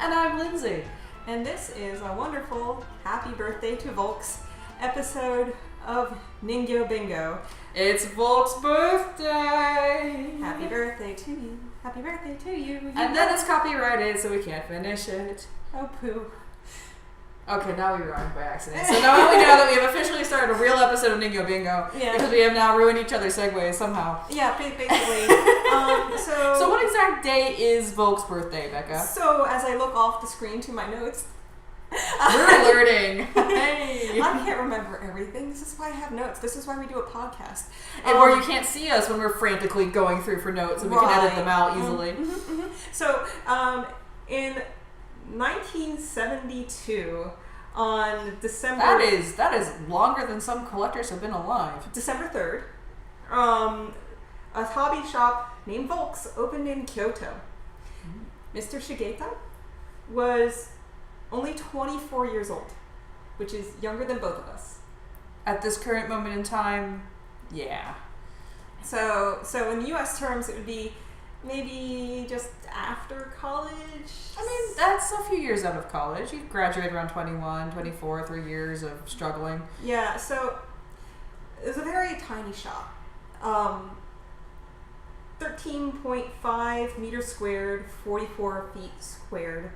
And I'm Lindsey. And this is a wonderful Happy Birthday to Volks episode of Ningyo Bingo. It's Volk's birthday! Happy birthday to you. Happy birthday to you. And then it's copyrighted, so we can't finish it. Oh, poo. Okay, now we rhymed by accident. So now we know that we have officially started a real episode of Ningyo Bingo. Yeah. Because we have now ruined each other's segues somehow. Yeah, basically. So what exact day is Volk's birthday, Becca? So as I look off the screen to my notes, we're learning. Hey. I can't remember everything. This is why I have notes. This is why we do a podcast. And where you can't see us when we're frantically going through for notes and we can edit them out easily. Mm-hmm, mm-hmm. So, in 1972, on December... That is longer than some collectors have been alive. December 3rd, a hobby shop named Volks opened in Kyoto. Mr. Shigeta was only 24 years old, which is younger than both of us. At this current moment in time, yeah. So in U.S. terms, it would be maybe just after college. I mean, that's a few years out of college. You graduate around 21, 24, 3 years of struggling. Yeah, so it was a very tiny shop. 13.5 meters squared, 44 feet squared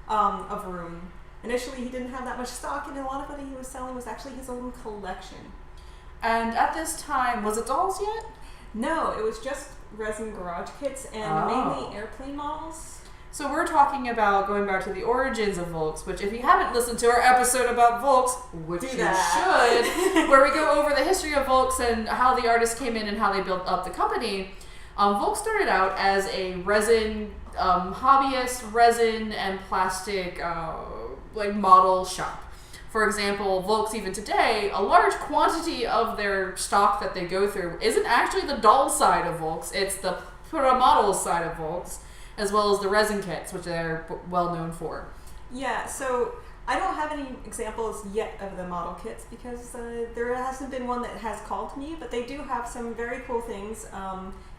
of room. Initially, he didn't have that much stock, and a lot of what he was selling was actually his own collection. And at this time, was it dolls yet? No, it was just resin garage kits and mainly airplane models. So we're talking about going back to the origins of Volks, which if you haven't listened to our episode about Volks, which you should, where we go over the history of Volks and how the artists came in and how they built up the company. Volks started out as a resin, hobbyist resin and plastic model shop. For example, Volks even today, a large quantity of their stock that they go through isn't actually the doll side of Volks, it's the model side of Volks, as well as the resin kits, which they're well known for. Yeah, so I don't have any examples yet of the model kits because there hasn't been one that has called to me, but they do have some very cool things,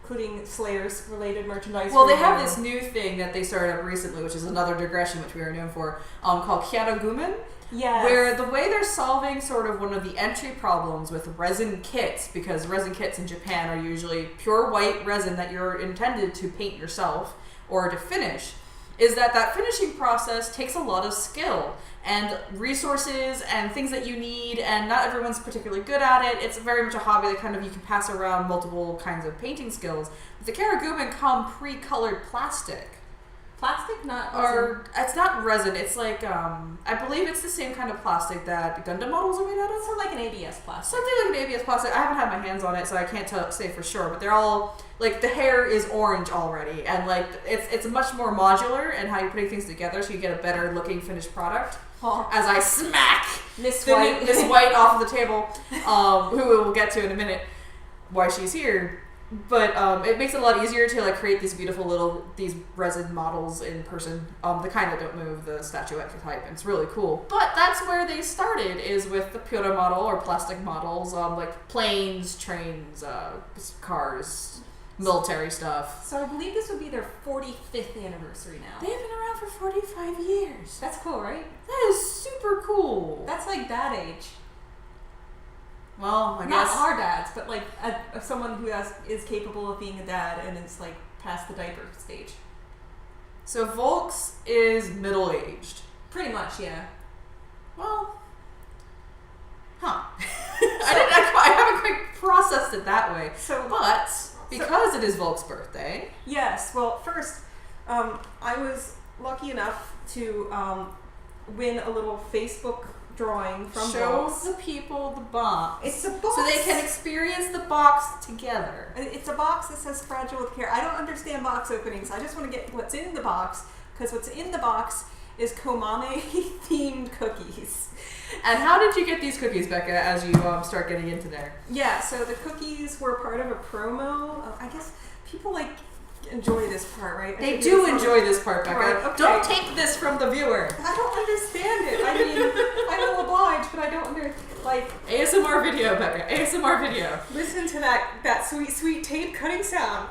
including Slayers related merchandise. Well, they have this new thing that they started up recently, which is another digression, which we are known for, called Kyaragumen. Yes. Where the way they're solving sort of one of the entry problems with resin kits, because resin kits in Japan are usually pure white resin that you're intended to paint yourself or to finish, is that finishing process takes a lot of skill and resources and things that you need, and not everyone's particularly good at it. It's very much a hobby that kind of you can pass around multiple kinds of painting skills. But the Kyaragumen come pre-colored plastic. Plastic, not resin. Or it's not resin. It's like I believe it's the same kind of plastic that Gundam models are made out of. So like an ABS plastic. Something like an ABS plastic. I haven't had my hands on it, so I can't say for sure. But they're all like the hair is orange already, and like it's much more modular in how you're putting things together, so you get a better looking finished product. Oh. As I smack Miss White off the table, who we will get to in a minute, why she's here. But it makes it a lot easier to like create these beautiful these resin models in person, the kind that don't move, the statuette type, and it's really cool. But that's where they started, is with the pure model or plastic models, like planes, trains, cars, military stuff. So I believe this would be their 45th anniversary now. They've been around for 45 years. That's cool, right? That is super cool. That's like dad age. Well, I Not guess our dads, but like someone who is capable of being a dad and is like past the diaper stage. So Volks is middle-aged. Pretty much, yeah. Well, I haven't quite processed it that way. But because it is Volk's birthday. Yes. Well, first, I was lucky enough to win a little Facebook drawing from Volks. Show the people the box. It's a box. So they can experience the box together. It's a box that says Fragile with Care. I don't understand box openings. I just want to get what's in the box, because what's in the box is Komame themed cookies. And how did you get these cookies, Becca, as you start getting into there? Yeah, so the cookies were part of a promo. I guess people like enjoy this part, right? They do enjoy this part, Becca. Right, okay. Don't take this from the viewer. I don't understand it. I mean, I will oblige, but I don't understand. Like ASMR video, Becca. ASMR video. Listen to that sweet, sweet tape cutting sound.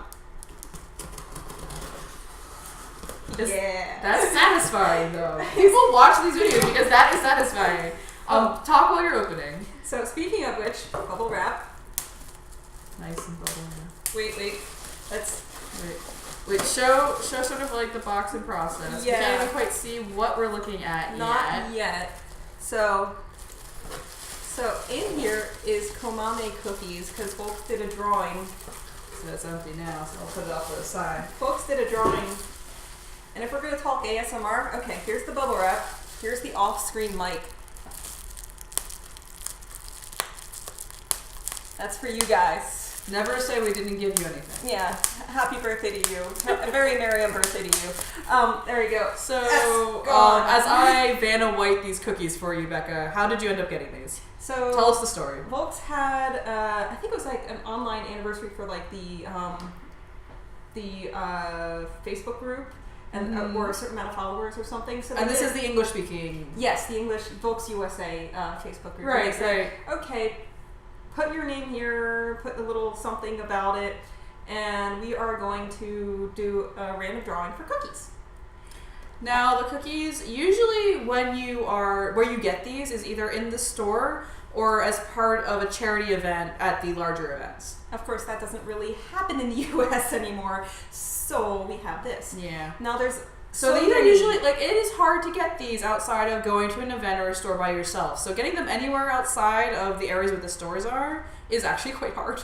That's satisfying, though. People watch these videos because that is satisfying. Talk while you're opening. So speaking of which, bubble wrap. Nice and bubble wrap. Wait. Let's... Wait, show sort of like the box in process. Yeah. We can't even quite see what we're looking at Not yet. So in here is Komame Cookies, because Volks did a drawing. So it's empty now, so I'll put it off to the side. Volks did a drawing. And if we're going to talk ASMR, okay, here's the bubble wrap. Here's the off-screen mic. That's for you guys. Never say we didn't give you anything. Yeah. Happy birthday to you. A very merry birthday to you. There you go. So, as I Vanna White these cookies for you, Becca, how did you end up getting these? So tell us the story. Volks had, I think it was like an online anniversary for like the Facebook group, and or a certain amount of followers or something. So and this is the English speaking. Yes, the English Volks USA Facebook group. Right, right. Okay, put your name here, put a little something about it, and we are going to do a random drawing for cookies. Now, the cookies, usually where you get these is either in the store or as part of a charity event at the larger events. Of course, that doesn't really happen in the US anymore, so we have this. Yeah. Now there's So these are usually, like, it is hard to get these outside of going to an event or a store by yourself. So getting them anywhere outside of the areas where the stores are is actually quite hard.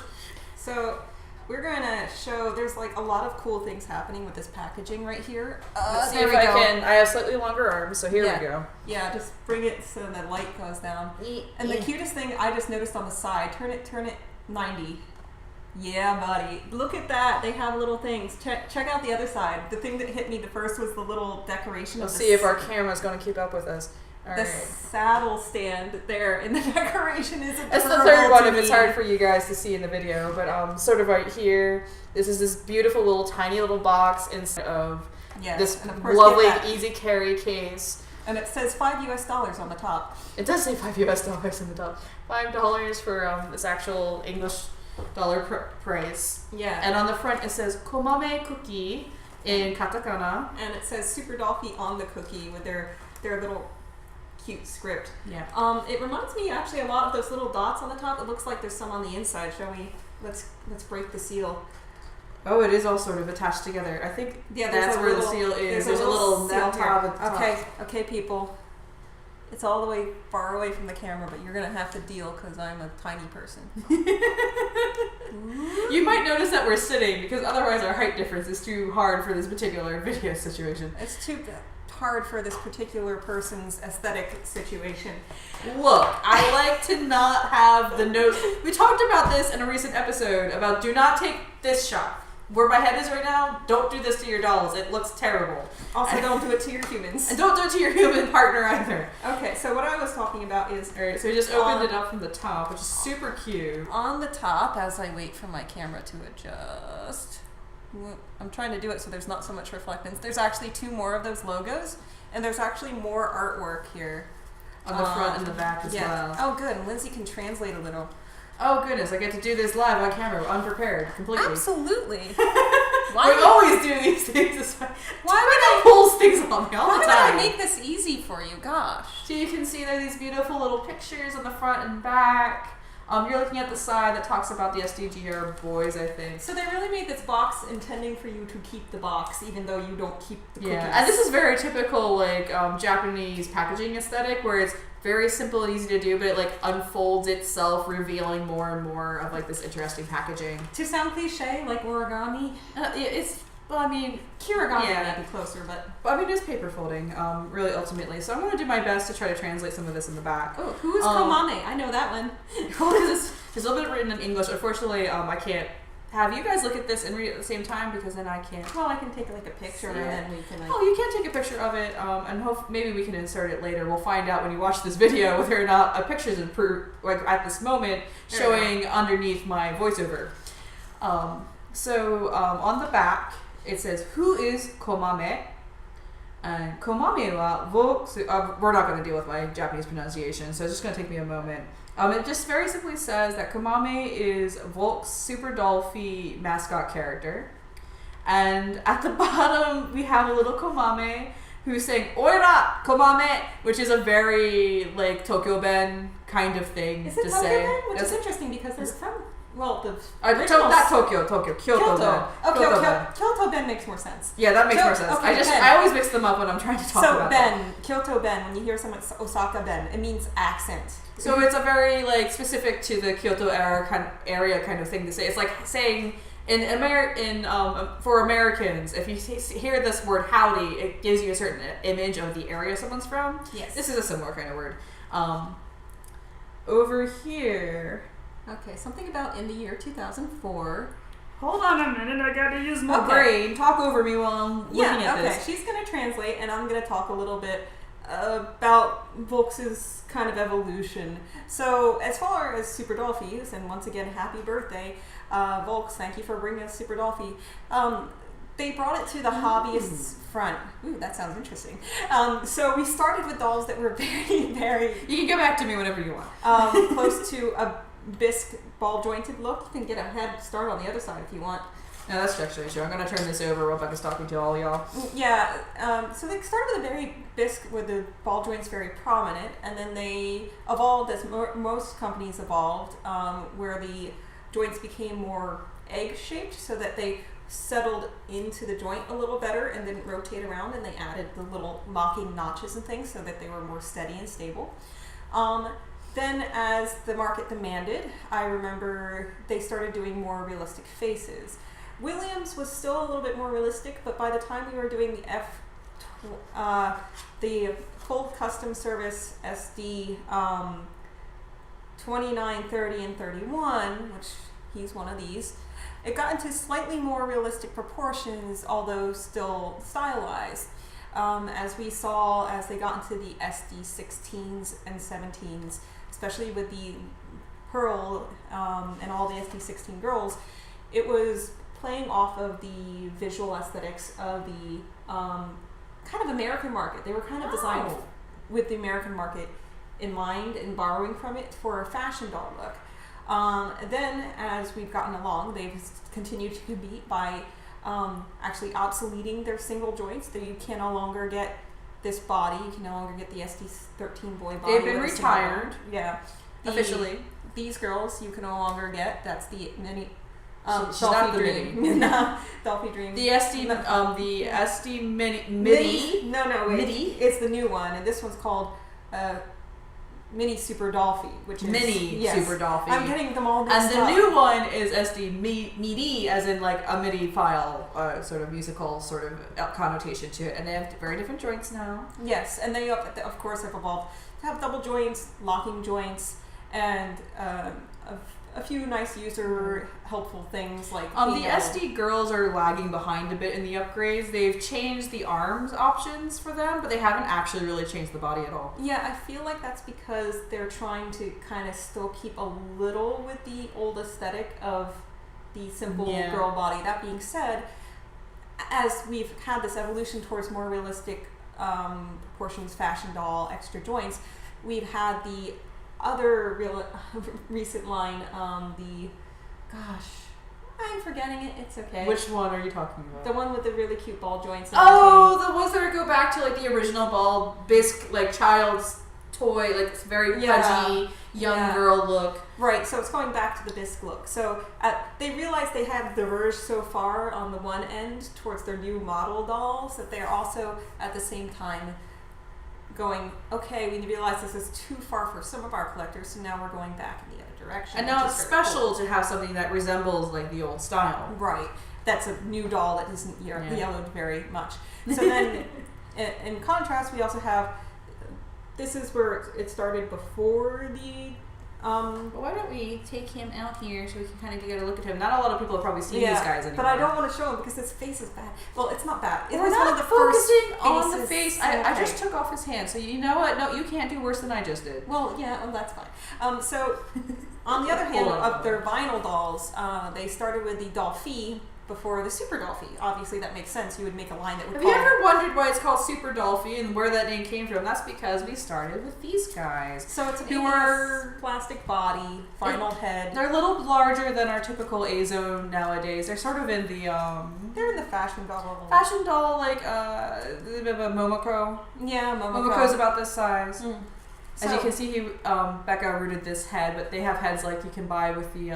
So we're going to show, there's like a lot of cool things happening with this packaging right here. Let's see if I can. I have slightly longer arms, so here we go. Yeah, just bring it so the light goes down. And the cutest thing I just noticed on the side, turn it 90. Yeah, buddy. Look at that. They have little things. Check out the other side. The thing that hit me the first was the little decoration. Let's see if our camera's going to keep up with us. All the right. saddle stand there in the decoration is adorable. It's the third one if it's hard for you guys to see in the video, but sort of right here, this is this beautiful little tiny little box instead of this and of course lovely easy carry case. And it says $5 US on the top. It does say $5 US on the top. $5 for this actual English dollar price. Yeah. And on the front it says Komame Cookie in katakana. And it says Super Dolphy on the cookie with their little cute script. Yeah. It reminds me actually a lot of those little dots on the top. It looks like there's some on the inside. Shall we? Let's break the seal. Oh, it is all sort of attached together. I think that's where the seal is. There's a little seal tab here. at the top. Okay, people. It's all the way far away from the camera, but you're gonna have to deal because I'm a tiny person. You might notice that we're sitting because otherwise our height difference is too hard for this particular video situation. It's too hard for this particular person's aesthetic situation. Look, I like to not have the nose. We talked about this in a recent episode about do not take this shot. Where my head is right now, don't do this to your dolls. It looks terrible. Also, don't do it to your humans. And don't do it to your human partner either. Okay, so what I was talking about is... Alright, so we just opened it up from the top, which is super cute. On the top, as I wait for my camera to adjust... I'm trying to do it so there's not so much reflectance. There's actually 2 more of those logos, and there's actually more artwork here. On the front and the back as well. Oh, good. And Lindsey can translate a little. Oh, goodness. I get to do this live on camera, unprepared, completely. Absolutely. We always do these things. Why would I pulls things on me all the time? Why would I make this easy for you? Gosh. So you can see there are these beautiful little pictures on the front and back. You're looking at the side that talks about the SDGR boys, I think. So they really made this box intending for you to keep the box, even though you don't keep the cookies. Yeah, and this is very typical, like, Japanese packaging aesthetic, where it's very simple and easy to do, but it, like, unfolds itself, revealing more and more of, like, this interesting packaging. To sound cliche, like origami? Well, I mean... Kirigami might be closer, but... I mean, it's paper folding, really, ultimately. So I'm going to do my best to try to translate some of this in the back. Oh, who is Komame? I know that one. Well, because it's a little bit written in English. Unfortunately, I can't have you guys look at this and read it at the same time because then I can't... Well, I can take, like, a picture and then we can, like... Oh, you can take a picture of it, and maybe we can insert it later. We'll find out when you watch this video whether or not a picture is like, at this moment showing underneath my voiceover. So on the back... It says, who is Komame? And Komame wa Volks. We're not going to deal with my Japanese pronunciation, so it's just going to take me a moment. It just very simply says that Komame is Volk's Super Dolphy mascot character. And at the bottom, we have a little Komame who's saying, Oira, Komame, which is a very, like, Tokyo Ben kind of thing is it to Tokyo say. Ben? Which is interesting because there's from, well, the not Tokyo, Kyoto Ben. Oh, Kyoto Ben makes more sense. Yeah, that makes more sense. Okay, I always mix them up when I'm trying to talk about Ben, Kyoto Ben, when you hear someone Osaka Ben, it means accent. So it's a very, like, specific to the Kyoto area kind of thing to say. It's like saying for Americans, if you hear this word howdy, it gives you a certain image of the area someone's from. Yes. This is a similar kind of word. Over here. Okay, something about in the year 2004. Hold on a minute, I gotta use my brain. Talk over me while I'm looking at this. Okay, she's gonna translate, and I'm gonna talk a little bit about Volks' kind of evolution. So, as far as Super Dolphies, and once again, happy birthday, Volks, thank you for bringing us Super Dolphy. They brought it to the hobbyists' front. Ooh, that sounds interesting. So we started with dolls that were very, very... You can get back to me whenever you want. Close to a bisque ball-jointed look. You can get a head start on the other side if you want. No, that's actually true. I'm going to turn this over while Becca's talking to all y'all. Yeah, so they started with a very bisque with the ball joints very prominent, and then they evolved as most companies evolved, where the joints became more egg-shaped so that they settled into the joint a little better and didn't rotate around, and they added the little locking notches and things so that they were more steady and stable. Then as the market demanded, I remember they started doing more realistic faces. Williams was still a little bit more realistic, but by the time we were doing the full custom service SD 29, 30, and 31, which he's one of these, it got into slightly more realistic proportions, although still stylized. As we saw as they got into the SD 16s and 17s, especially with the Pearl and all the SD 16 girls, it was playing off of the visual aesthetics of the kind of American market. They were kind of designed with the American market in mind and borrowing from it for a fashion doll look. Then as we've gotten along, they've continued to compete by actually obsoleting their single joints. That you can no longer get this body, you can no longer get the SD13 boy body. They've been retired. Yeah. Officially. These girls you can no longer get. That's the mini she's not the Dream. Dolphy Dream. The SD Midi. No, wait. Midi? It's the new one, and this one's called Mini Super Dolphy, which is Super Dolphy. I'm getting them all mixed up. And the new one is SD Midi, as in like a MIDI file, sort of musical sort of connotation to it, and they have very different joints now. Yes, and they of course have evolved to have double joints, locking joints, and a few nice user helpful things like the SD girls are lagging behind a bit in the upgrades. They've changed the arms options for them, but they haven't actually really changed the body at all. Yeah, I feel like that's because they're trying to kind of still keep a little with the old aesthetic of the simple girl body. That being said, as we've had this evolution towards more realistic proportions, fashion doll, extra joints, we've had the other recent line, I'm forgetting it. It's okay. Which one are you talking about? The one with the really cute ball joints. The ones that go back to like the original ball bisque, like child's toy, like it's very pudgy young girl look. Right. So it's going back to the bisque look. So they realized they had diverged so far on the one end towards their new model dolls that they're also at the same time going, okay, we realize this is too far for some of our collectors, so now we're going back in the other direction. And now it's special to have something that resembles like the old style. Right. That's a new doll that isn't yellowed very much. So then, in contrast, we also have, this is where it started before the why don't we take him out here so we can kind of get a look at him? Not a lot of people have probably seen these guys anymore. But I don't want to show him because his face is bad. Well, it's not bad. We're not focusing on the face. I just took off his hand, so you know what? No, you can't do worse than I just did. Well, yeah, that's fine. So, on the other hand, of their vinyl dolls, they started with the Dolphy, before the Super Dolphy. Obviously, that makes sense. You would make a line that would. Have you ever wondered why it's called Super Dolphy and where that name came from? That's because we started with these guys. So it's who are plastic body, final head. They're a little larger than our typical A-zone nowadays. They're sort of in the They're in the fashion doll. Fashion doll, like a bit of a Momoko. Yeah, Momoko's about this size. Mm. As you can see, Becca rooted this head, but they have heads like you can buy with the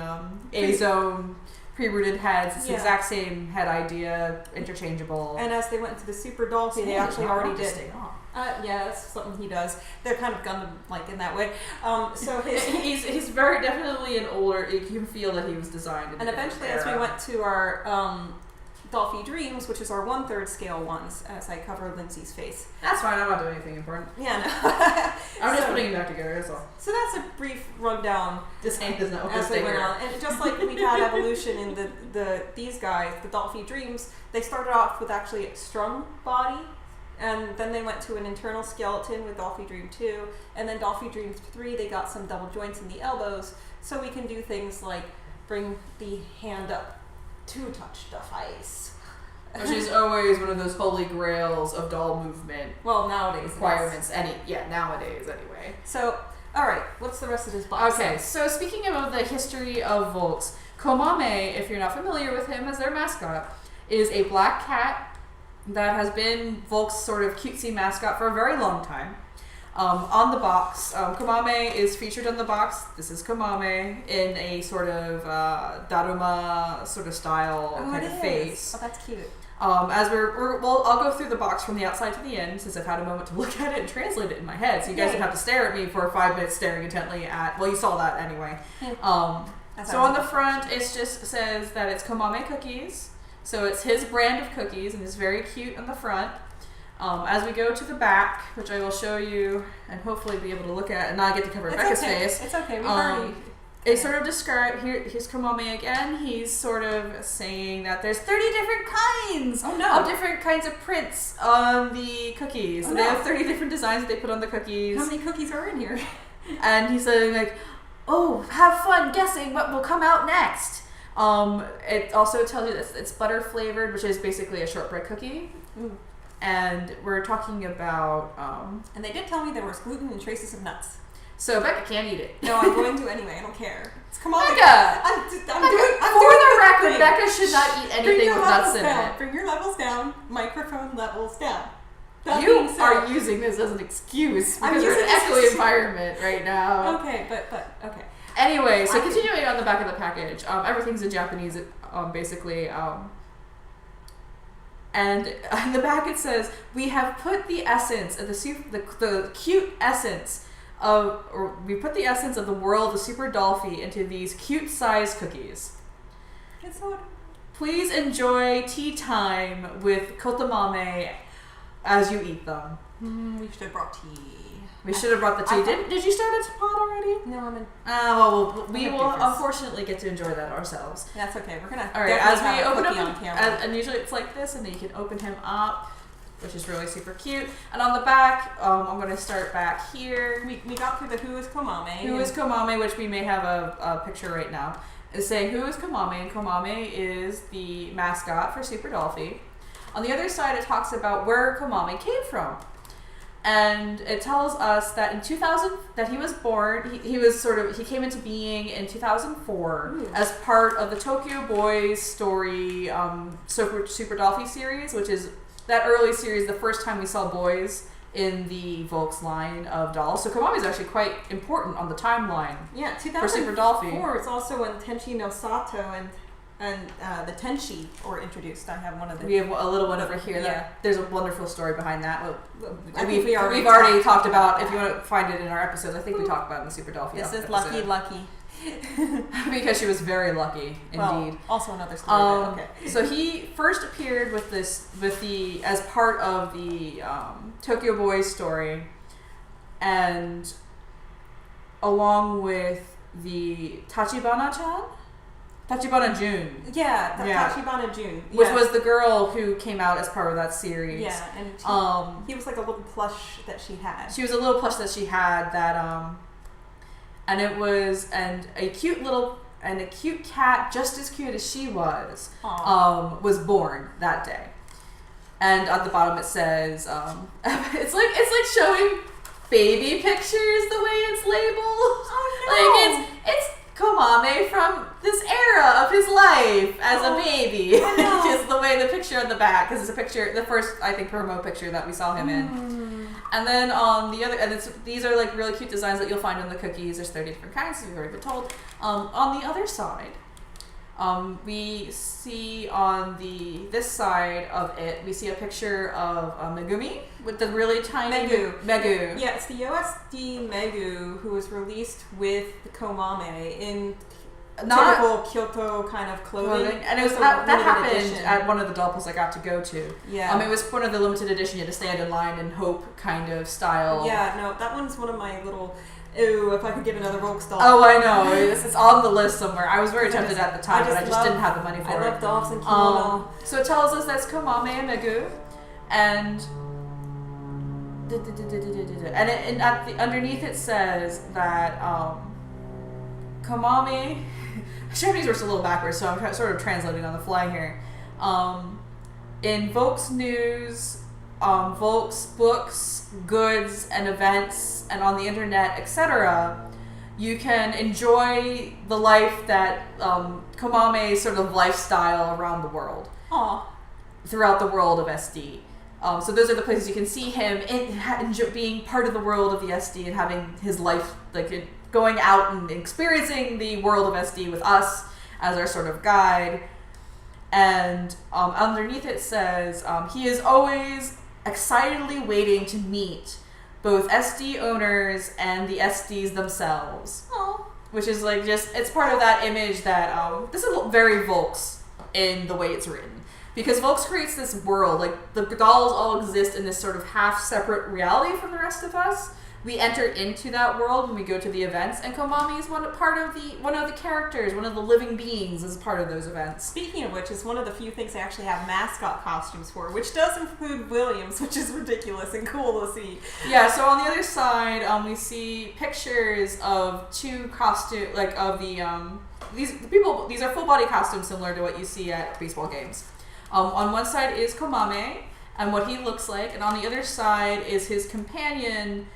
A-zone pre-rooted heads. It's the exact same head idea, interchangeable. And as they went into the Super Dolphy, they actually already did. Yeah, that's something he does. They're kind of Gundam-like in that way. So he's very definitely an older. You can feel that he was designed. And eventually, as we went to our Dolphy Dreams, which is our 1/3 scale ones, as I cover Lindsey's face. That's fine. I'm not doing anything important. Yeah, no. I'm just putting it back together. That's all. So that's a brief rundown. This ain't does not as they went on, and just like we've had evolution in these guys, the Dolphy Dreams, they started off with actually a strung body, and then they went to an internal skeleton with Dolphy Dream 2, and then Dolphy Dream 3, they got some double joints in the elbows, so we can do things like bring the hand up to touch the face. Which is always one of those holy grails of doll movement. Well, nowadays. Requirements. Nowadays anyway. So, alright, what's the rest of this box? Okay, so speaking of the history of Volks, Komame, if you're not familiar with him as their mascot, is a black cat that has been Volk's sort of cutesy mascot for a very long time. On the box, Komame is featured on the box. This is Komame in a sort of Daruma sort of style kind of face. Oh, that's cute. As I'll go through the box from the outside to the end since I've had a moment to look at it and translate it in my head. So you guys don't have to stare at me for 5 minutes staring intently at. Well, you saw that anyway. So on the front, it just says that it's Komame Cookies. So it's his brand of cookies, and it's very cute on the front. As we go to the back, which I will show you and hopefully be able to look at and not get to cover Becca's face. It's okay. We've already. They sort of describe here's Komame again. He's sort of saying that there's 30 different kinds of different kinds of prints on the cookies. So they have 30 different designs that they put on the cookies. How many cookies are in here? And he's saying like, "Oh, have fun guessing what will come out next." It also tells you that it's butter flavored, which is basically a shortbread cookie. Mm. And we're talking about... and they did tell me there was gluten and traces of nuts. So Becca can't eat it. No, I'm going to anyway. I don't care. Come on, Becca! For the record, Becca should not eat anything with nuts in it. Bring your levels down. Microphone levels down. You are using this as an excuse because we're in an echoey environment right now. Okay, but okay. Anyway, so continuing on the back of the package, everything's in Japanese, basically. And on the back it says, "We have put the essence of the cute essence of, or we put the essence of the world of Super Dolphy into these cute-sized cookies. It's so Please enjoy tea time with Kotamame as you eat them." We should have brought tea. We should have brought the tea. Did you start a pot already? No, I'm in. Well, we will unfortunately get to enjoy that ourselves. That's okay. We're gonna. All right, as we open up on camera, and usually it's like this, and then you can open him up, which is really super cute. And on the back, I'm going to start back here. We got through the Who is Komame. Who is Komame, which we may have a picture right now, is saying Who is Komame, and Komame is the mascot for Super Dolphy. On the other side, it talks about where Komame came from. And it tells us that in 2000, that he was born, he came into being in 2004 as part of the Tokyo Boys story Super Dolphy series, which is that early series, the first time we saw boys in the Volks line of dolls. So Komame is actually quite important on the timeline. Yeah, 2004. For Super Dolphy. It's also when Tenchi no Sato and the Tenchi were introduced. I have one of the. We have a little one over here. Yeah. There's a wonderful story behind that. We've already talked about. If you want to find it in our episodes, I think we talked about it in the Super Dolphy. This is episode. lucky. Because she was very lucky, indeed. Well, also another story. Okay. So he first appeared as part of the Tokyo Boys story, and along with the Tachibana-chan. Tachibana June. Yeah, Tachibana June. Which was the girl who came out as part of that series. Yeah, and he was like a little plush that she had. She was a little plush that she had that, and it was a cute little and a cute cat, just as cute as she was born that day. And at the bottom it says, it's like showing baby pictures the way it's labeled. Oh no! Like it's Komame from this era of his life as a baby. Is the way the picture on the back, because it's a picture, the first I think promo picture that we saw him in. And then on the other, and these are like really cute designs that you'll find in the cookies. There's 30 different kinds, as we've already been told. On the other side, we see on this side of it, we see a picture of Megumi with the really tiny Megu. Yeah, it's the OSD Megu who was released with the Komame in typical Kyoto kind of clothing. And it was that happened at one of the doll pulls I got to go to. Yeah. It was one of the limited edition. You had to stand in line and hope kind of style. Yeah, no, that one's one of my little. Ooh, if I could get another Volks doll. Oh, I know. It's on the list somewhere. I was very tempted at the time, but I just didn't have the money for it. I love dolls and kimono. So it tells us that's Komame and Megu, and underneath it says that Komame. Japanese works a little backwards, so I'm sort of translating on the fly here. In Volks news, Volks books, goods, and events, and on the internet, etc., you can enjoy the life that Komame's sort of lifestyle around the world. Aww. Throughout the world of SD. So those are the places you can see him being part of the world of the SD and having his life, like going out and experiencing the world of SD with us as our sort of guide. And underneath it says, he is always excitedly waiting to meet both SD owners and the SDs themselves. Aww. Which is like it's part of that image that, this is very Volks in the way it's written. Because Volks creates this world, like the dolls all exist in this sort of half separate reality from the rest of us. We enter into that world when we go to the events, and Komame is one of the characters, one of the living beings as part of those events. Speaking of which, it's one of the few things I actually have mascot costumes for, which does include Williams, which is ridiculous and cool to see. Yeah, so on the other side, we see pictures of two costumes, like of these are full body costumes similar to what you see at baseball games. On one side is Komame and what he looks like, and on the other side is his companion,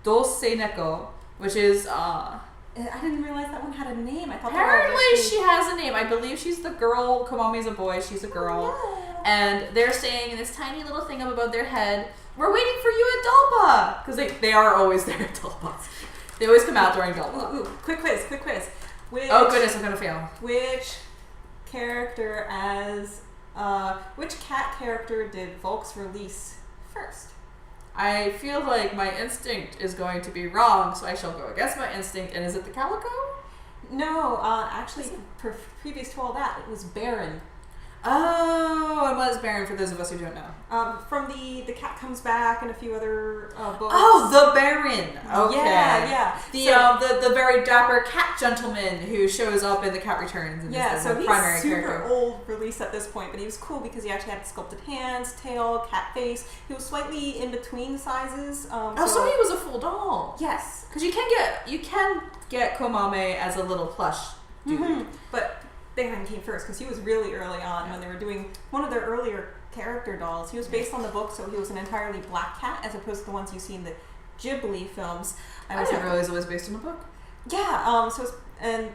Dose Neko, which is I didn't realize that one had a name. I thought apparently she has a name. I believe she's the girl. Komame's a boy. She's a girl. Oh, yeah. And they're saying in this tiny little thing up above their head, "We're waiting for you at Dolpa," because they are always there at Dolpa. They always come out during Dolpa. Ooh, quick quiz. Oh goodness, I'm gonna fail. Which cat character did Volks release first? I feel like my instinct is going to be wrong, so I shall go against my instinct. And is it the Calico? No, actually, previous to all that, it was Baron. Oh, it was Baron for those of us who don't know. From the Cat Comes Back and a few other books. Oh, the Baron. Okay. Yeah. The very dapper cat gentleman who shows up in The Cat Returns. And yeah, is so the he's primary super character. old release at this point, but he was cool because he actually had sculpted hands, tail, cat face. He was slightly in between sizes. So he was a full doll. Yes, because you can get Komame as a little plush dude. Mm-hmm. But Baron came first because he was really early on when they were doing one of their earlier character dolls. He was based on the book, so he was an entirely black cat as opposed to the ones you see in the Ghibli films. I didn't realize it was based on the book. Yeah, and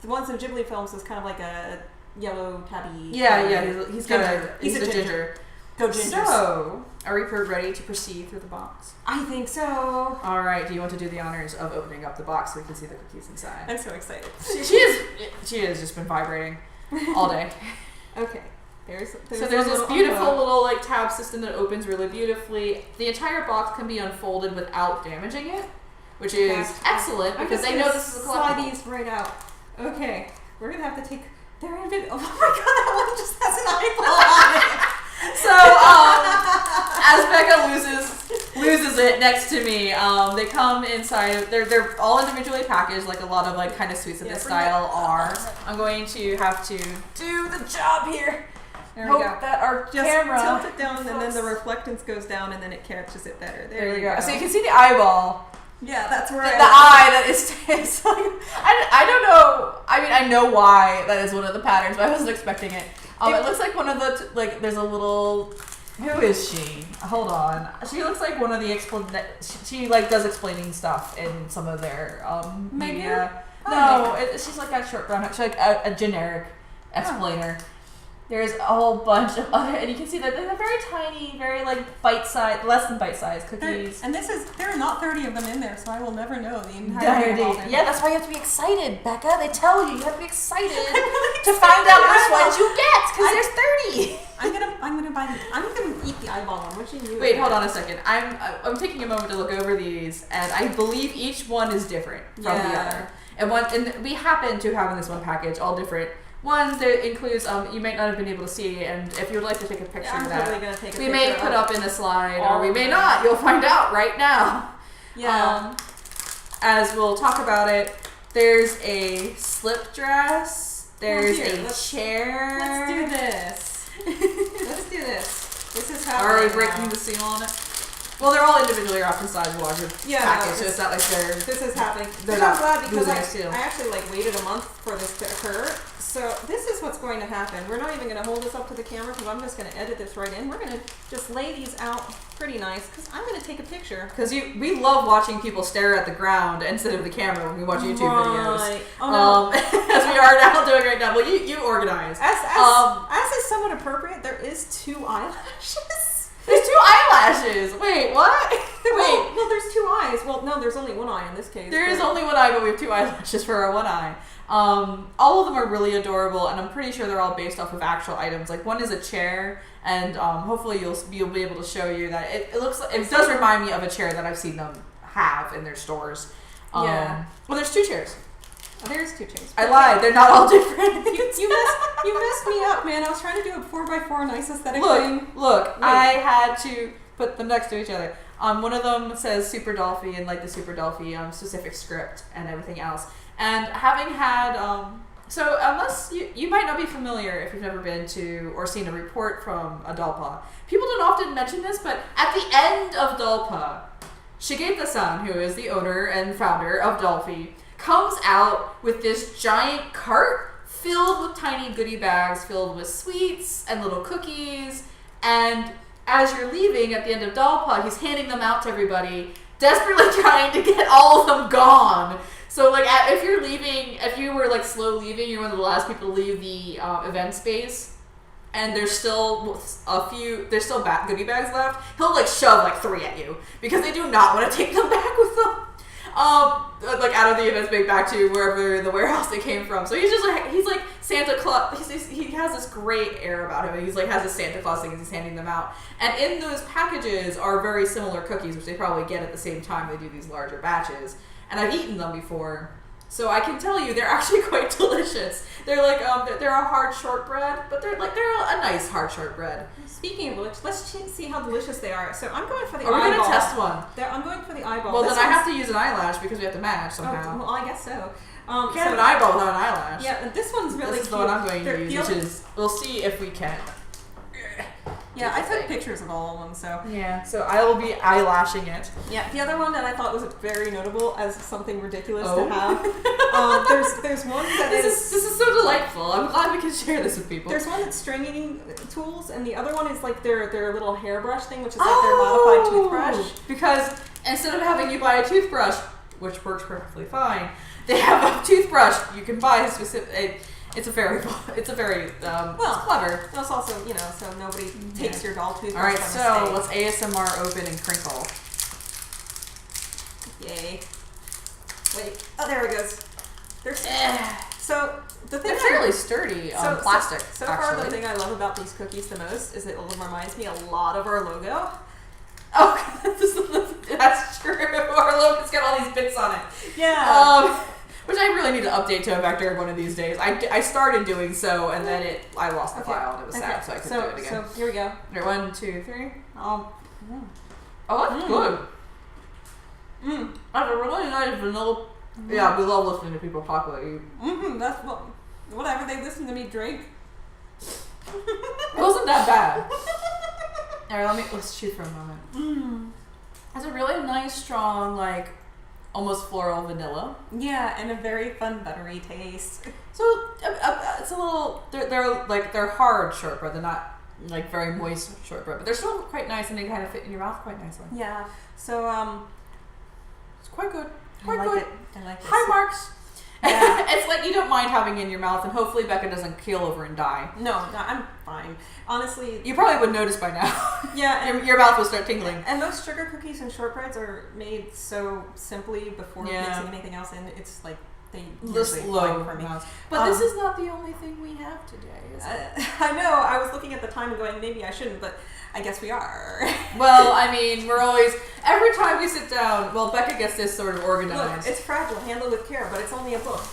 the ones in Ghibli films was kind of like a yellow tabby. Yeah, he's a ginger. Go Gingers. So, are we ready to proceed through the box? I think so. All right. Do you want to do the honors of opening up the box so we can see the cookies inside? I'm so excited. She has just been vibrating all day. Okay. There's this beautiful little like tab system that opens really beautifully. The entire box can be unfolded without damaging it, which is excellent because they know this is a collectible. Slide these right out. Okay. We're gonna have to take their inventory. Oh my god, that one just has an eyeball on it. So, as Becca loses it next to me, they come inside. They're all individually packaged, like a lot of like kind of sweets of this style are. I'm going to have to do the job here. There we go. That our Just camera tilt it down, and then the reflectance goes down, and then it catches it better. There you go. So you can see the eyeball. Yeah, that's where the eye that is it's like I don't know. I mean, I know why that is one of the patterns, but I wasn't expecting it. It looks like one of the like. There's a little. Who is she? Hold on. She looks like one of the she like does explaining stuff in some of their media. No, she's like that short brown hair. She's like a generic explainer. There's a whole bunch of other, and you can see that they're very tiny, very like bite-sized, less than bite-sized cookies. There are not 30 of them in there, so I will never know the entire thing. Yeah, that's why you have to be excited, Becca. They tell you have to be excited to find out which ones you get, because there's 30. I'm gonna buy them. I'm gonna eat the eyeball one. What you do? Wait, hold on a second. I'm taking a moment to look over these, and I believe each one is different from the other. And we happen to have in this one package all different. One that includes, you might not have been able to see, and if you would like to take a picture of that, gonna take a we may put up in a slide, or we may not. You'll find out right now. Yeah. As we'll talk about it, there's a slip dress. There's a chair. Let's do this. Let's do this. This is how. Are we breaking the seal on it? Well, they're all individually wrapped inside the larger package, so it's not like they're. This is happening. They're I'm not glad because losing I actually waited a month for this to occur. So this is what's going to happen. We're not even going to hold this up to the camera because I'm just going to edit this right in. We're going to just lay these out pretty nice because I'm going to take a picture. Because we love watching people stare at the ground instead of the camera when we watch YouTube videos. Oh, no. As we are now doing right now. Well, you organize. As is somewhat appropriate, there is 2 eyelashes. There's 2 eyelashes. Wait, what? Wait. Well, there's 2 eyes. Well, no, there's only 1 eye in this case. There is only 1 eye, but we have 2 eyelashes for our 1 eye. All of them are really adorable, and I'm pretty sure they're all based off of actual items. Like one is a chair, and hopefully you'll be able to show you that it looks like, it does remind me of a chair that I've seen them have in their stores. Yeah. Well, there's 2 chairs. Oh, there's 2 chairs. I lied. They're not all different. You messed me up, man. I was trying to do a 4x4 nice aesthetic thing. Look. Wait. I had to put them next to each other. One of them says Super Dolphy and like the Super Dolphy specific script and everything else. And having had, so unless you might not be familiar if you've never been to or seen a report from a Dolpa. People don't often mention this, but at the end of Dolpa, Shigeta-san, who is the owner and founder of Dolphy, comes out with this giant cart filled with tiny goodie bags, filled with sweets and little cookies. And as you're leaving at the end of Dolpa, he's handing them out to everybody, desperately trying to get all of them gone. So, like, if you're leaving, if you were, like, slow leaving, you're one of the last people to leave the event space, and there's still goodie bags left, he'll, like, shove, like, 3 at you, because they do not want to take them back with them. Like, out of the event space back to wherever the warehouse they came from. So he's like Santa Claus. He has this great air about him, and he's, like, has this Santa Claus thing as he's handing them out. And in those packages are very similar cookies, which they probably get at the same time they do these larger batches. And I've eaten them before, so I can tell you they're actually quite delicious. They're like they're a hard shortbread, but they're a nice hard shortbread. Speaking of which, let's see how delicious they are. So I'm going for the eyeball. Are we gonna test one? I'm going for the eyeball. Well, then I have to use an eyelash because we have to match somehow. Oh, well, I guess so. You can't have an eyeball without an eyelash. Yeah, and this one's really cute. This is the one I'm going to use, which is we'll see if we can. Yeah, I took pictures of all of them, so. Yeah, so I will be eyelashing it. Yeah, the other one that I thought was very notable as something ridiculous to have. There's one that this is so delightful. I'm glad we can share this with people. There's one that's stringing tools, and the other one is like their little hairbrush thing, which is like their modified toothbrush. Because instead of having you buy a toothbrush, which works perfectly fine, they have a toothbrush you can buy a specific. It's very it's clever. And it's also, so nobody takes your doll toothbrush. All right, so let's ASMR open and crinkle. Yay. Wait. Oh, there it goes. So the thing they're fairly sturdy plastic. So far, the thing I love about these cookies the most is it reminds me a lot of our logo. Oh, that's true. Our logo's got all these bits on it. Yeah. Which I really need to update to a vector one of these days. I started doing so, and then I lost the file, and it was sad, so I couldn't do it again. So here we go. All right, 1, 2, 3. Oh, that's good. That's a really nice vanilla. Yeah, we love listening to people talk about you. That's whatever they listen to me drink. It wasn't that bad. All right, let's chew for a moment. It's a really nice, strong, like, almost floral vanilla. Yeah, and a very fun buttery taste. So it's a little. They're hard shortbread. They're not like very moist shortbread, but they're still quite nice, and they kind of fit in your mouth quite nicely. Yeah. So it's quite good. I like it. I like it. High marks. Yeah. It's like you don't mind having in your mouth, and hopefully Becca doesn't keel over and die. No, I'm fine. Honestly, You probably would notice by now. yeah, and your mouth will start tingling. And most sugar cookies and shortbreads are made so simply before mixing anything else in. It's like they Just usually low for me. But this is not the only thing we have today, is it? I know. I was looking at the time and going, maybe I shouldn't, but I guess we are. Well, I mean, we're always every time we sit down. Well, Becca gets this sort of organized. Look, it's fragile. Handle with care, but it's only a book.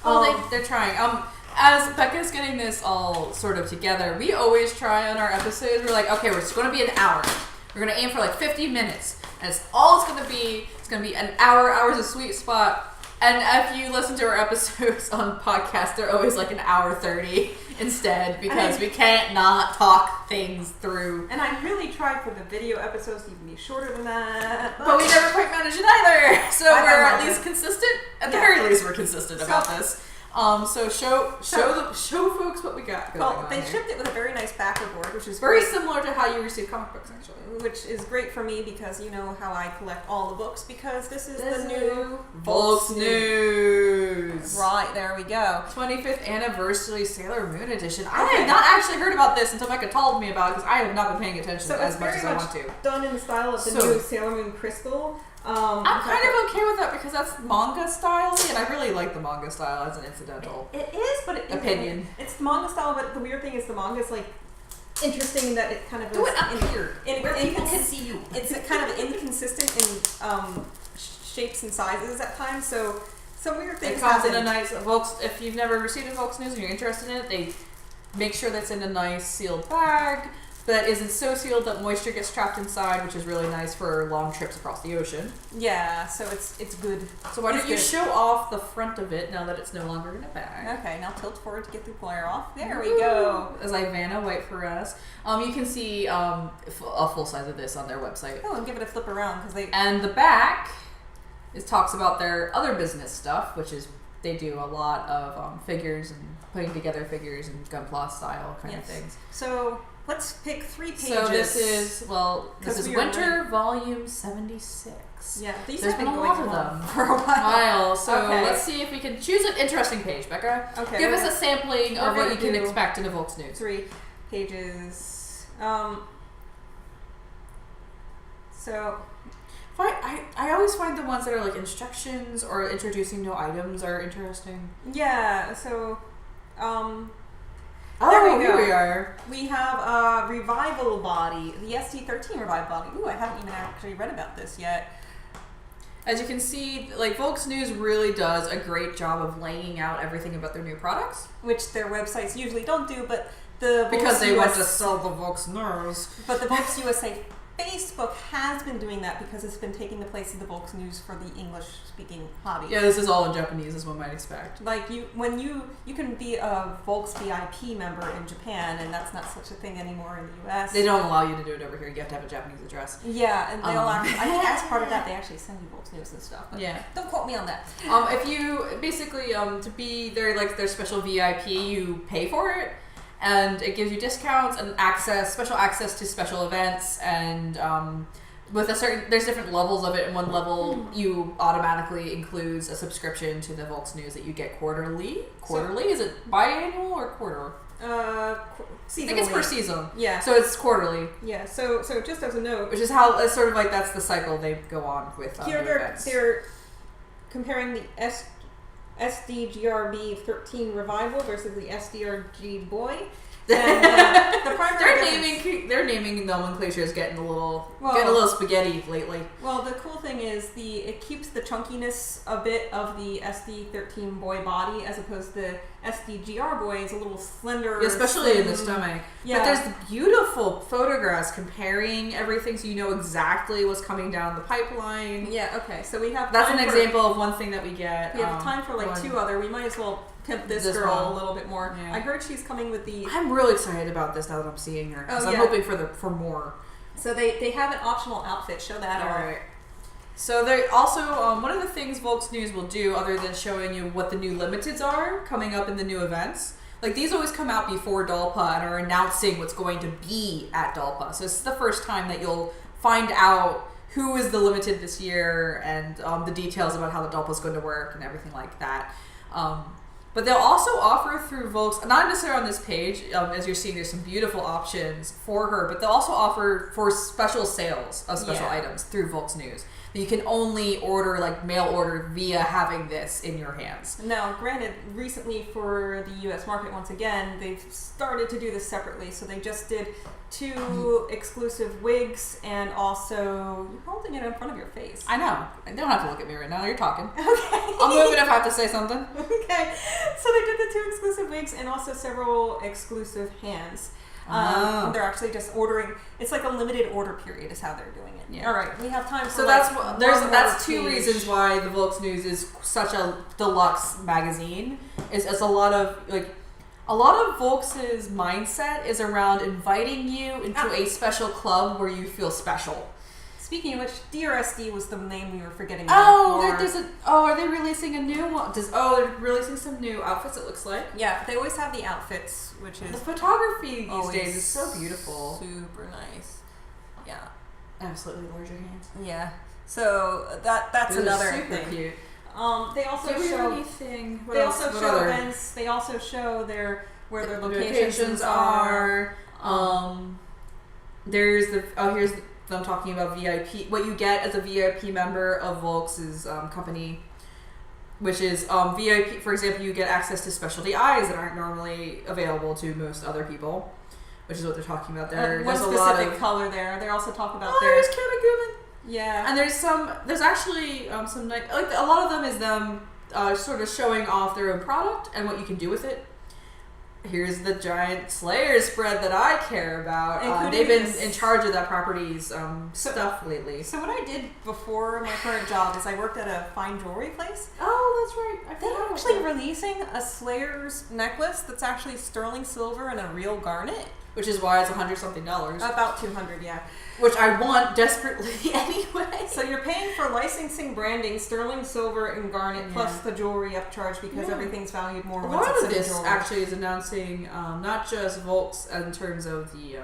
Well, they're trying. As Becca's getting this all sort of together, we always try on our episodes. We're like, okay, it's going to be an hour. We're going to aim for like 50 minutes, and it's going to be. It's going to be an hour's a sweet spot. And if you listen to our episodes on podcast, they're always like an hour 30 instead, because we can't not talk things through. And I really tried for the video episodes to even be shorter than that. But we never quite managed it either. So we're at least consistent. At the very least, we're consistent about this. So show folks what we got going on. They shipped it with a very nice backer board, which is very great. similar to how you receive comic books, actually. Which is great for me because you know how I collect all the books, because this is the new Volks News. Right, there we go. 25th Anniversary Sailor Moon Edition. I had not actually heard about this until Becca told me about it, because I have not been paying attention as much as I want to. Done in the style of the new Sailor Moon Crystal. I'm kind of okay with that because that's manga style, and I really like the manga style as an incidental. It is, but opinion. It's manga style, but the weird thing is the manga is like interesting in that it kind of do it up here where people can see you. It's kind of inconsistent in shapes and sizes at times, so some weird things. It comes in a nice Volks. If you've never received a Volks News and you're interested in it, they make sure that's in a nice sealed bag that isn't so sealed that moisture gets trapped inside, which is really nice for long trips across the ocean. Yeah, so it's good. So why don't you show off the front of it now that it's no longer in a bag? Okay, now tilt forward to get the flare off. There we go. As Ivana white for us. You can see a full size of this on their website. Oh, and give it a flip around because they. And the back talks about their other business stuff, which is they do a lot of figures and putting together figures and Gunpla style kind of things. So. Let's pick 3 pages. So this is Winter Volume 76. Yeah, these There's have been a lot of them for a while. So let's see if we can choose an interesting page, Becca. Okay. Give us a sampling of what you can expect in a Volks News. 3 pages. So I always find the ones that are like instructions or introducing new items are interesting. Yeah. So. There we go. Here we are. We have a revival body, the SD13 revival body. Ooh, I haven't even actually read about this yet. As you can see, like Volks News really does a great job of laying out everything about their new products, which their websites usually don't do. But because they want to sell the Volks News. But the Volks USA Facebook has been doing that because it's been taking the place of the Volks News for the English-speaking hobby. Yeah, this is all in Japanese, as one might expect. Like when you can be a Volks VIP member in Japan, and that's not such a thing anymore in the US. They don't allow you to do it over here. You have to have a Japanese address. Yeah, and they'll actually. I think as part of that, they actually send you Volks News and stuff. But yeah, don't quote me on that. If you basically to be their special VIP, you pay for it. And it gives you discounts and special access to special events, and with there's different levels of it. And one level you automatically includes a subscription to the Volks News that you get quarterly. Is it biannual or quarter? Seasonally. I think it's per season. Yeah. So it's quarterly. Yeah. So just as a note, which is how it's sort of like that's the cycle they go on with. Here they're comparing the SDGRB 13 Revival versus the SDRG Boy. And, the primary their naming nomenclature is getting a little spaghetti lately. Well, the cool thing is it keeps the chunkiness a bit of the SD13 Boy body, as opposed to the SDGR Boy is a little slender. Yeah, especially in the stomach. Yeah. But there's beautiful photographs comparing everything, so you know exactly what's coming down the pipeline. Yeah. Okay. So we have. That's an example of one thing that we get. We have time for like 2 other. We might as well pimp this girl a little bit more. Yeah. I heard she's coming with the. I'm really excited about this now that I'm seeing her. I'm hoping for more. So they have an optional outfit. Show that. All right. So they also, one of the things Volks News will do, other than showing you what the new limiteds are coming up in the new events, like these always come out before DALPA and are announcing what's going to be at DALPA. So this is the first time that you'll find out who is the limited this year and the details about how the DALPA is going to work and everything like that. But they'll also offer through Volks, not necessarily on this page, as you're seeing there's some beautiful options for her, but they'll also offer for special sales of special items through Volks News. That you can only order, like mail order, via having this in your hands. Now, granted, recently for the US market, once again, they've started to do this separately. So they just did 2 exclusive wigs and also, you're holding it in front of your face. I know. You don't have to look at me right now. You're talking. Okay. I'll move it if I have to say something. Okay. So they did the 2 exclusive wigs and also several exclusive hands. They're actually just ordering. It's like a limited order period is how they're doing it. Yeah. All right, we have time for so like that's 2 reasons why the Volks News is such a deluxe magazine. Is a lot of Volks's mindset is around inviting you into a special club where you feel special. Speaking of which, DRSD was the name we were forgetting. Are they releasing a new one? They're releasing some new outfits, it looks like. Yeah, they always have the outfits, which is... The photography these days is so beautiful. Super nice. Yeah. Absolutely lord your hands. Yeah. So that's another super thing. Cute. They also show anything. They also show events. They also show where their locations are. Here's them talking about VIP. What you get as a VIP member of Volks' company, which is VIP. For example, you get access to specialty eyes that aren't normally available to most other people, which is what they're talking about there. One There's specific a lot of color there. They also talk about there's Kanaguman. Yeah, and there's actually some like a lot of them is them sort of showing off their own product and what you can do with it. Here's the giant Slayer spread that I care about. They've been in charge of that property's stuff lately. So what I did before my current job is I worked at a fine jewelry place. Oh, that's right. They're actually releasing a Slayer's necklace that's actually sterling silver and a real garnet. Which is why it's $100-something. About 200, yeah. Which I want desperately anyway. So you're paying for licensing, branding, sterling silver, and garnet, plus the jewelry upcharge because everything's valued more. A lot of this actually is announcing not just Volks in terms of the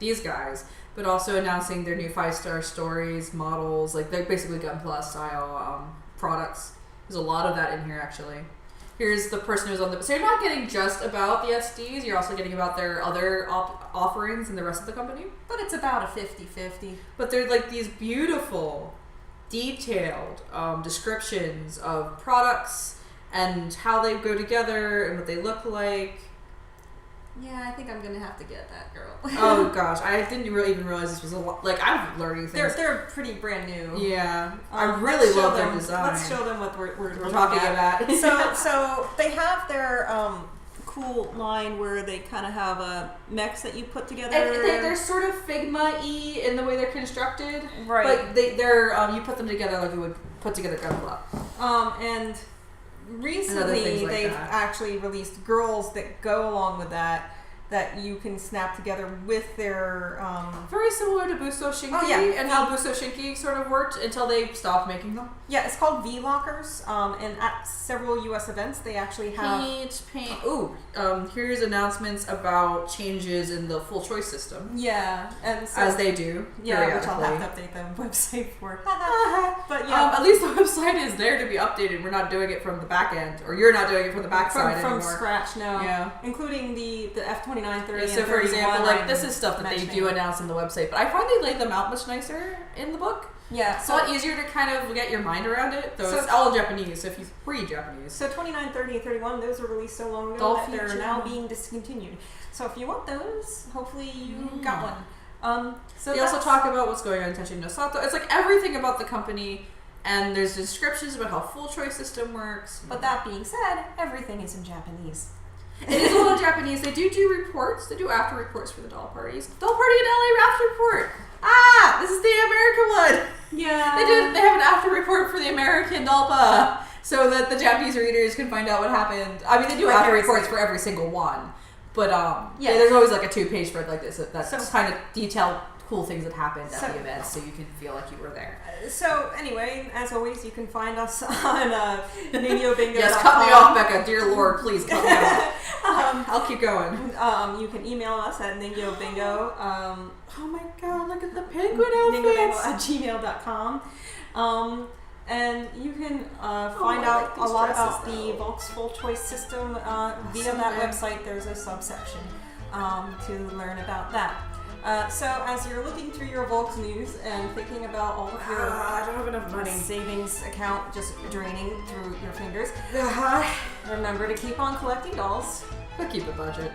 these guys, but also announcing their new 5-star stories, models. Like they're basically Gun Plus style products. There's a lot of that in here actually. Here's the person who's on the... So you're not getting just about the SDs, you're also getting about their other offerings and the rest of the company. But it's about a 50-50. But they're like these beautiful, detailed descriptions of products and how they go together and what they look like. Yeah, I think I'm going to have to get that, girl. Oh gosh, I didn't really even realize this was a lot. Like, I'm learning things. They're pretty brand new. Yeah. I really love their design. Let's show them what we're talking about. So they have their cool line where they kind of have mechs that you put together. And they're sort of Figma-y in the way they're constructed. Right. But they're you put them together like you would put together Gunpla. And recently they've actually released girls that go along with that you can snap together with their... Very similar to Buso Shinki and how Buso Shinki sort of worked until they stopped making them. Yeah, it's called V-Lockers, and at several U.S. events they actually have... Paint. Ooh, here's announcements about changes in the full choice system. Yeah, and so, as they do. Yeah, which I'll have to update the website for. But yeah, at least the website is there to be updated. We're not doing it from the back end, or you're not doing it from the back side from anymore. scratch. No, yeah, including the F29, 30, so for example, like this is stuff that they do announce on the website, but I find they lay them out much nicer in the book. Yeah, it's a lot easier to kind of get your mind around it, though it's all Japanese, so if you read Japanese. So 29, 30, and 31, those were released so long ago that they're now being discontinued. So if you want those, hopefully you got one. So they also talk about what's going on in Tenshin no Sato. It's like everything about the company, and there's descriptions about how full choice system works. But that being said, everything is in Japanese. It is a lot of Japanese. They do reports. They do after reports for the doll parties. Doll party in LA after report. Ah, this is the American one. Yeah. They have an after report for the American Dolpa so that the Japanese readers can find out what happened. I mean, they do after reports for every single one. But there's always like a 2-page spread like this that's kind of detailed cool things that happened at So- the event, so you can feel like you were there. So anyway, as always, you can find us on ninjobingo.com. Yes, cut me off, Becca. Dear Lord, please cut me off. I'll keep going. You can email us at ninjobingo. Oh my God! Look at the penguin outfits. ninjobingo@gmail.com. And you can find I out like a these lot dresses, about the though. Volks full choice system via that Somewhere. website. There's a subsection to learn about that. So as you're looking through your Volks news and thinking about all of your I don't have enough money. savings account just draining through your fingers, remember to keep on collecting dolls. But keep a budget.